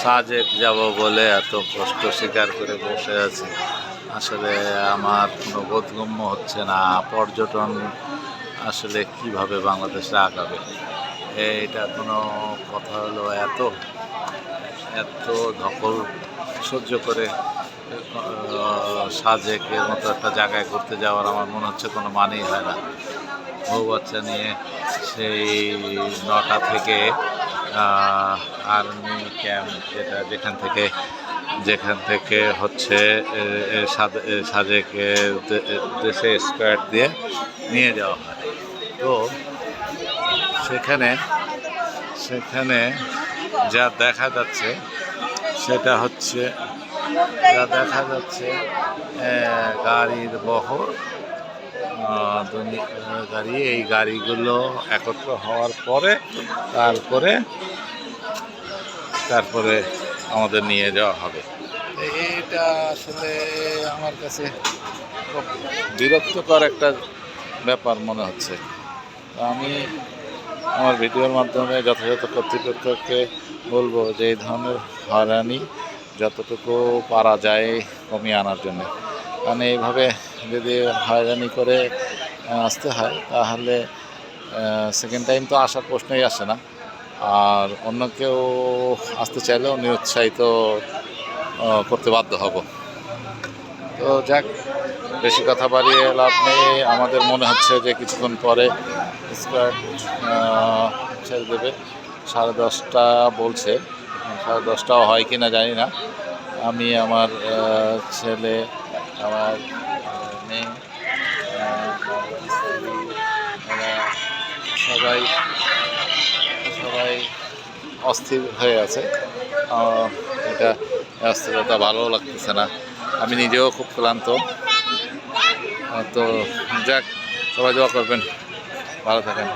সাজেক যাব বলে এত কষ্ট স্বীকার করে বসে আছি। আসলে আমার কোনো বোধগম্য হচ্ছে না পর্যটন আসলে কিভাবে বাংলাদেশে আগাবে। এইটা কোনো কথা হলো? এত এত ধকল সহ্য করে সাজেকের মতো একটা জায়গায় ঘুরতে যাওয়ার আমার মনে হচ্ছে কোনো মানেই হয় না। বউ বাচ্চা নিয়ে সেই ৯টা থেকে আর্মি ক্যাম্প যেখান থেকে হচ্ছে সাজেকে দেশে স্কোয়াড দিয়ে নিয়ে যাওয়া হয়। তো সেখানে যা দেখা যাচ্ছে সেটা হচ্ছে গাড়ির বহর গাড়ি। এই গাড়িগুলো একত্র হওয়ার পরে তারপরে আমাদের নিয়ে যাওয়া হবে। এটা আসলে আমার কাছে খুব বিরক্তকর একটা ব্যাপার মনে হচ্ছে। আমি আমার ভিডিওর মাধ্যমে যথাযথ কর্তৃপক্ষকে বলবো যে এই ধরনের হয়রানি যতটুকু পারা যায় কমিয়ে আনার জন্য। কারণ এইভাবে যদি হয়রানি করে আসতে হয় তাহলে সেকেন্ড টাইম তো আসার প্রশ্নই আসে না। আর অন্য কেউ আসতে চাইলেও নিরুৎসাহিত করতে বাধ্য হব। তো যাক, বেশি কথা বাড়িয়ে লাভ নেই। আমাদের মনে হচ্ছে যে কিছুক্ষণ পরে স্কোয়াড ছেড়ে দেবে। 10:30 বলছে, 10:30টাও হয় কি না জানি না। আমি, আমার ছেলে, আমার মেয়ে, সবাই অস্থির হয়ে আছে। এটা অস্থিরতা ভালো লাগতেছে না। আমি নিজেও খুব ক্লান্ত। তো যাক, সবাই দোয়া করবেন, ভালো থাকেন।